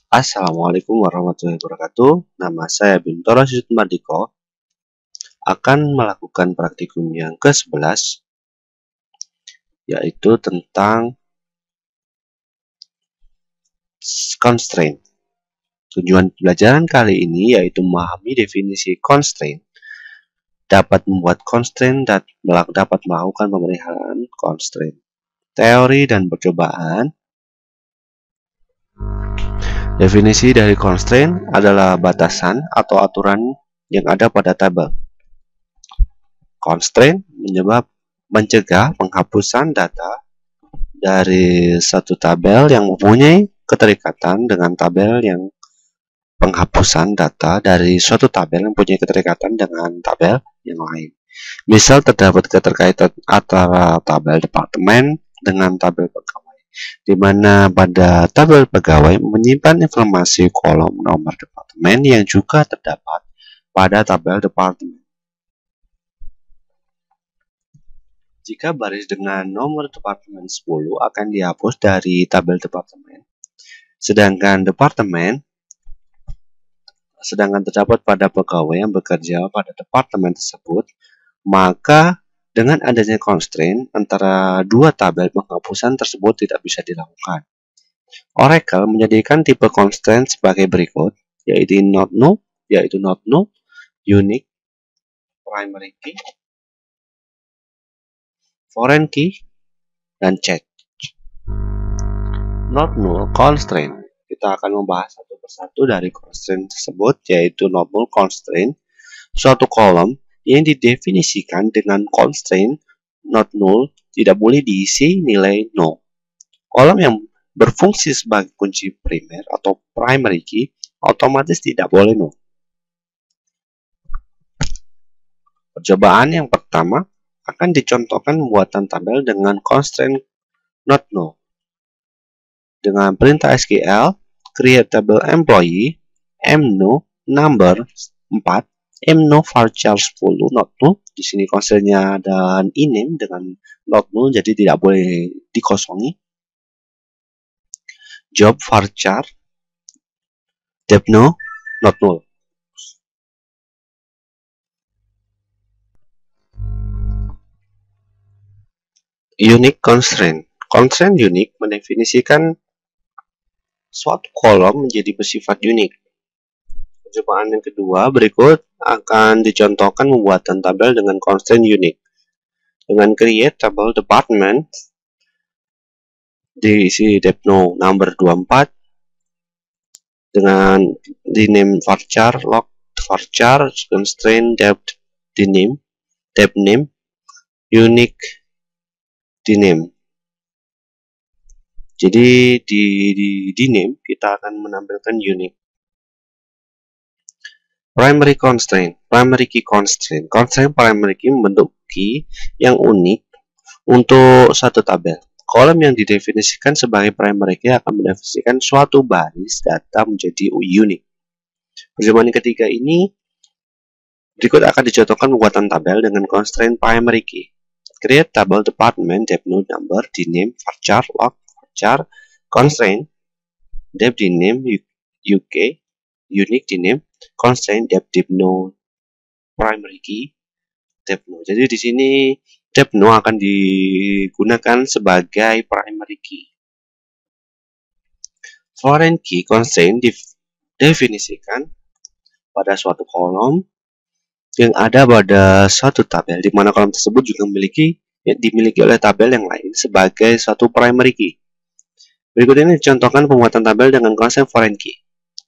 Assalamualaikum warahmatullahi wabarakatuh. Nama saya Bintoro Susutmardiko akan melakukan praktikum yang ke-11, yaitu tentang constraint. Tujuan pelajaran kali ini yaitu memahami definisi constraint, dapat membuat constraint dan dapat melakukan pemeliharaan constraint, teori dan percobaan. Definisi dari constraint adalah batasan atau aturan yang ada pada tabel. Constraint mencegah penghapusan data dari satu tabel yang mempunyai keterikatan dengan tabel yang penghapusan data dari suatu tabel yang mempunyai keterikatan dengan tabel yang lain. Misal terdapat keterkaitan antara tabel departemen dengan tabel pegawai, di mana pada tabel pegawai menyimpan informasi kolom nomor departemen yang juga terdapat pada tabel departemen. Jika baris dengan nomor departemen 10 akan dihapus dari tabel departemen, sedangkan terdapat pada pegawai yang bekerja pada departemen tersebut, maka dengan adanya constraint antara dua tabel penghapusan tersebut tidak bisa dilakukan. Oracle menyediakan tipe constraint sebagai berikut, yaitu not null, unique, primary key, foreign key, dan check. Not null constraint. Kita akan membahas satu persatu dari constraint tersebut, yaitu not null constraint, suatu kolom yang didefinisikan dengan constraint not null tidak boleh diisi nilai 0. Kolom yang berfungsi sebagai kunci primer atau primary key otomatis tidak boleh 0. Percobaan yang pertama akan dicontohkan pembuatan tabel dengan constraint not null. Dengan perintah SQL, create table employee, mno number 4, mno varchar 10 not null. Di sini constraint-nya dan iname dengan not null, jadi tidak boleh dikosongi. Job varchar depno not null. Unique constraint. Constraint unique mendefinisikan suatu kolom menjadi bersifat unik. Percobaan yang kedua berikut akan dicontohkan pembuatan tabel dengan constraint unique. Dengan create table department, diisi depno number 24, dengan diname varchar log varchar constraint depth diname depth name unique diname. Jadi di diname kita akan menampilkan unique. Primary constraint, primary key constraint. Constraint primary key membentuk key yang unik untuk satu tabel. Kolom yang didefinisikan sebagai primary key akan mendefinisikan suatu baris data menjadi unik. Percobaan yang ketiga ini berikut akan dicontohkan pembuatan tabel dengan constraint primary key. Create table department depno number diname varchar log varchar constraint depth diname UK unique diname constraint depth depno primary key depno. Jadi di sini depno akan digunakan sebagai primary key. Foreign key constraint didefinisikan pada suatu kolom yang ada pada suatu tabel, di mana kolom tersebut juga dimiliki oleh tabel yang lain sebagai suatu primary key. Berikut ini dicontohkan pembuatan tabel dengan konsep foreign key.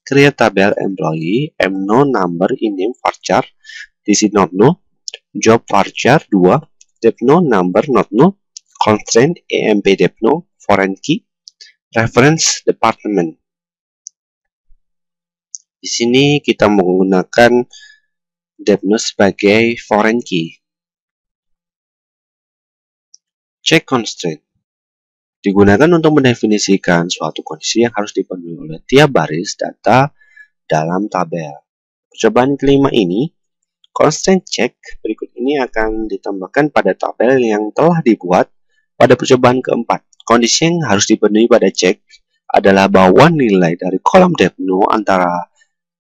Create tabel employee, mno number iname varchar, diisi not null, job varchar 2, depno number not null, constraint emp depno foreign key, reference department. Di sini kita menggunakan depno sebagai foreign key. Check constraint digunakan untuk mendefinisikan suatu kondisi yang harus dipenuhi oleh tiap baris data dalam tabel. Percobaan kelima ini, constraint check berikut ini akan ditambahkan pada tabel yang telah dibuat pada percobaan keempat. Kondisi yang harus dipenuhi pada check adalah bahwa nilai dari kolom depno antara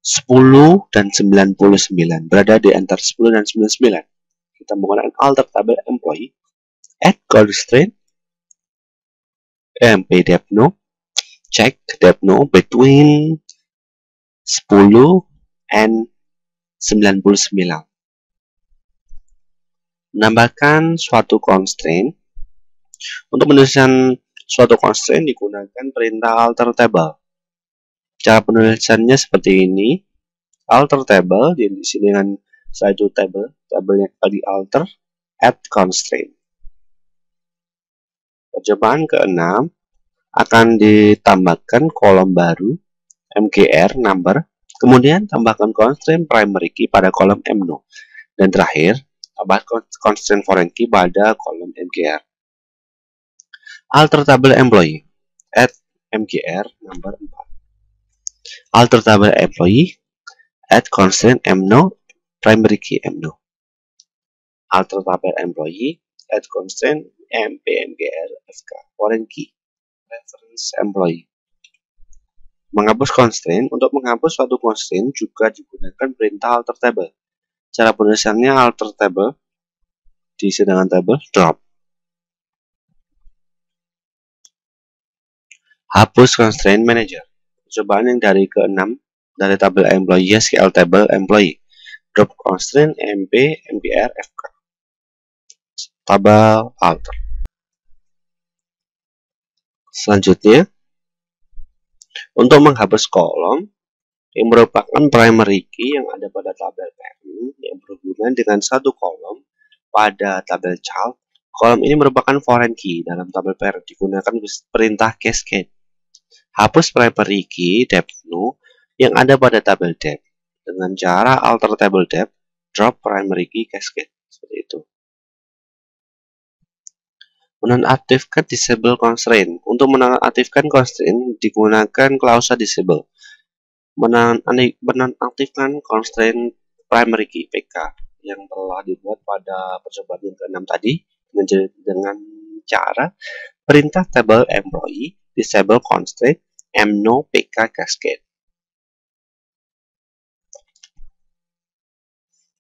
10 dan 99 berada di antara 10 dan 99. Kita menggunakan alter tabel employee add constraint emp depno check depno between 10 and 99. Menambahkan suatu constraint. Untuk menuliskan suatu constraint digunakan perintah alter table. Cara penulisannya seperti ini. Alter table diisi dengan satu tabelnya di alter, add constraint. Percobaan ke-6 akan ditambahkan kolom baru mgr number, kemudian tambahkan constraint primary key pada kolom mno, dan terakhir tambahkan constraint foreign key pada kolom mgr. Alter table employee add mgr number 4. Alter table employee add constraint mno primary key mno. Alter table employee add constraint mgr fk foreign key reference employee. Menghapus constraint. Untuk menghapus suatu constraint juga digunakan perintah alter table. Cara penulisannya alter table diisi dengan tabel drop. Hapus constraint manager. Percobaan yang dari ke-6 dari tabel employee SQL table employee. Drop constraint mp mpr fk. Tabel alter. Selanjutnya, untuk menghapus kolom yang merupakan primary key yang ada pada tabel parent yang berhubungan dengan satu kolom pada tabel child, kolom ini merupakan foreign key dalam tabel parent, digunakan perintah cascade. Hapus primary key depth-nu yang ada pada tabel depth dengan cara alter table depth, drop primary key cascade. Seperti itu. Menonaktifkan disable constraint. Untuk menonaktifkan constraint digunakan klausa disable. Menonaktifkan constraint primary key PK yang telah dibuat pada percobaan yang ke-6 tadi dengan cara perintah table employee disable constraint mno pk cascade.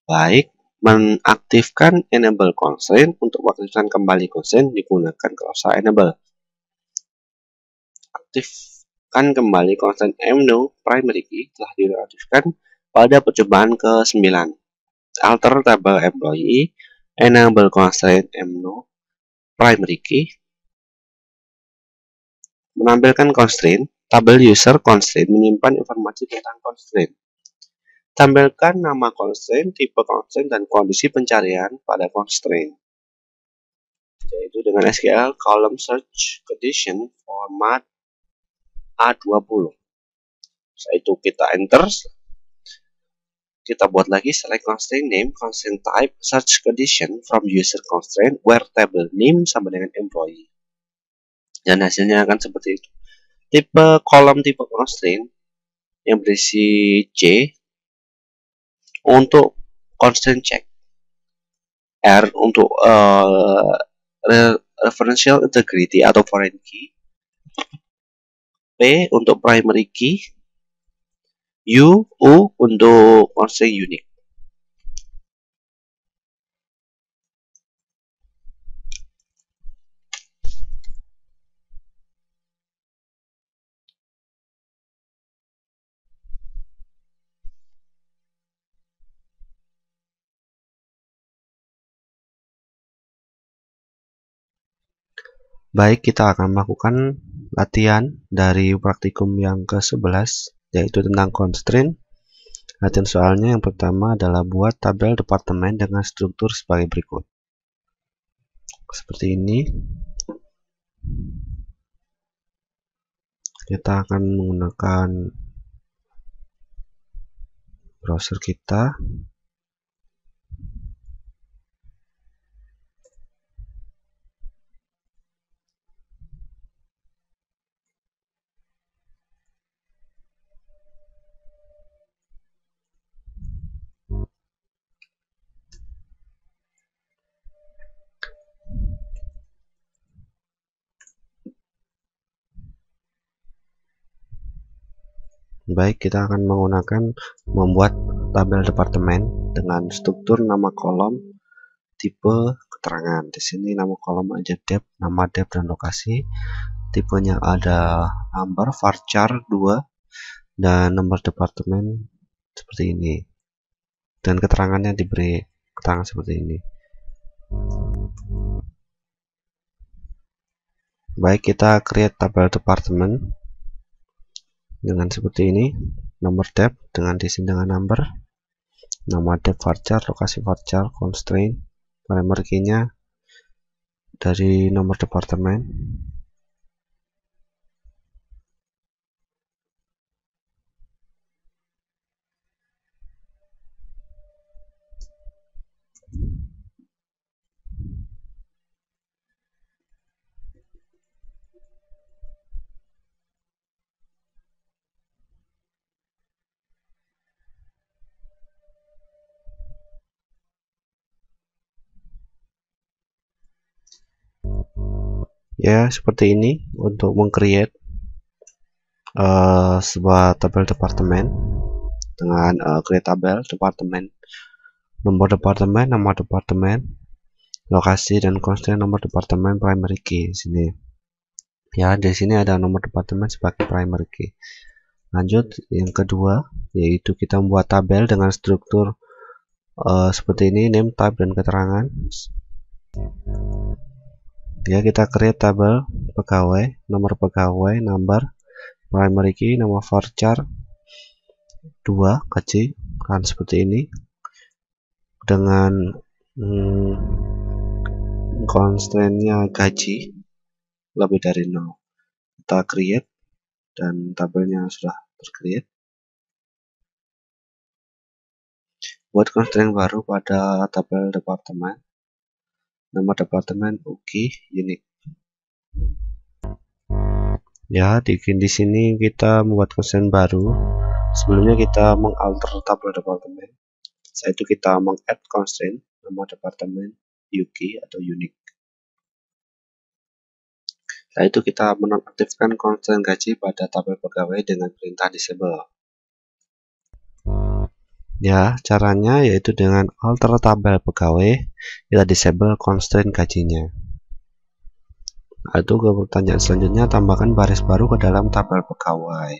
Baik, mengaktifkan enable constraint. Untuk mengaktifkan kembali constraint digunakan klausa enable. Aktifkan kembali constraint mno primary key telah diaktifkan pada percobaan ke-9. Alter table employee enable constraint mno primary key. Menampilkan constraint. Tabel user constraint menyimpan informasi tentang constraint. Tampilkan nama constraint, tipe constraint, dan kondisi pencarian pada constraint, yaitu dengan SQL column search condition format A20. Setelah itu kita enter, kita buat lagi select constraint name, constraint type, search condition from user constraint where table name sama dengan employee, dan hasilnya akan seperti itu. Tipe kolom tipe constraint yang berisi C untuk constraint check, R untuk referential integrity atau foreign key, P untuk primary key, U untuk constraint unique. Baik, kita akan melakukan latihan dari praktikum yang ke-11, yaitu tentang constraint. Latihan soalnya yang pertama adalah buat tabel departemen dengan struktur sebagai berikut. Seperti ini. Kita akan menggunakan browser kita. Baik, kita akan menggunakan membuat tabel departemen dengan struktur nama kolom, tipe keterangan. Di sini nama kolom aja dep, nama dep dan lokasi. Tipenya ada number, varchar 2, dan nomor departemen seperti ini. Dan keterangannya diberi keterangan seperti ini. Baik, kita create tabel departemen dengan seperti ini. Nomor dep dengan diisi dengan number, nama dep varchar, lokasi varchar, constraint, primary key-nya dari nomor departemen. Ya, seperti ini untuk meng-create sebuah tabel departemen dengan create tabel departemen, nomor departemen, nama departemen, lokasi, dan constraint nomor departemen primary key. Sini ya, di sini ada nomor departemen sebagai primary key. Lanjut, yang kedua yaitu kita membuat tabel dengan struktur seperti ini, name, type, dan keterangan. Ya, kita create tabel pegawai, nomor pegawai, number, primary key, nama varchar 2, gaji, kan seperti ini dengan constraint-nya gaji lebih dari 0. Kita create dan tabelnya sudah tercreate. Buat constraint baru pada tabel departemen, nama departemen UKI unique. Ya, di sini kita membuat constraint baru. Sebelumnya kita mengalter tabel departemen. Setelah itu kita meng-add constraint nama departemen UKI atau unique. Setelah itu kita menonaktifkan constraint gaji pada tabel pegawai dengan perintah disable. Ya, caranya yaitu dengan alter tabel pegawai, kita disable constraint gajinya. Lalu ke pertanyaan selanjutnya, tambahkan baris baru ke dalam tabel pegawai.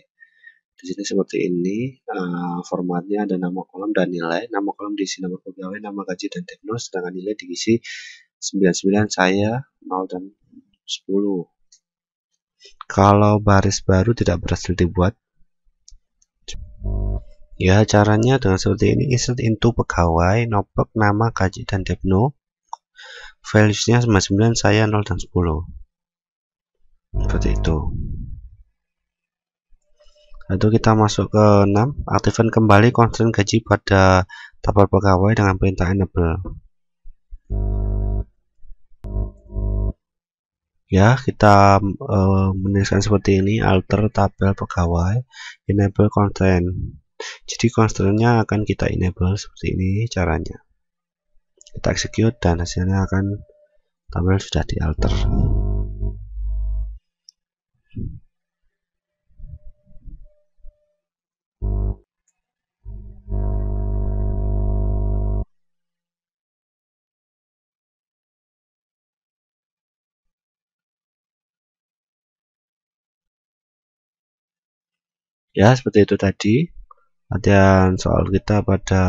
Di sini seperti ini, formatnya ada nama kolom dan nilai. Nama kolom diisi nomor pegawai, nama gaji, dan tekno, sedangkan nilai diisi 99, saya, 0, dan 10. Kalau baris baru tidak berhasil dibuat, ya caranya dengan seperti ini, insert into pegawai, nopek, nama, gaji, dan tekno, values-nya 99, saya, 0, dan 10. Seperti itu. Lalu kita masuk ke 6, aktifkan kembali constraint gaji pada tabel pegawai dengan perintah enable. Ya, kita menuliskan seperti ini, alter tabel pegawai, enable constraint. Jadi constraint-nya akan kita enable seperti ini caranya. Kita execute dan hasilnya akan tabel sudah dialter. Ya, seperti itu tadi latihan soal kita pada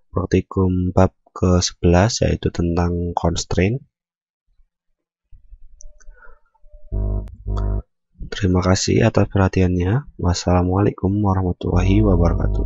praktikum bab ke-11, yaitu tentang constraint. Terima kasih atas perhatiannya. Wassalamualaikum warahmatullahi wabarakatuh.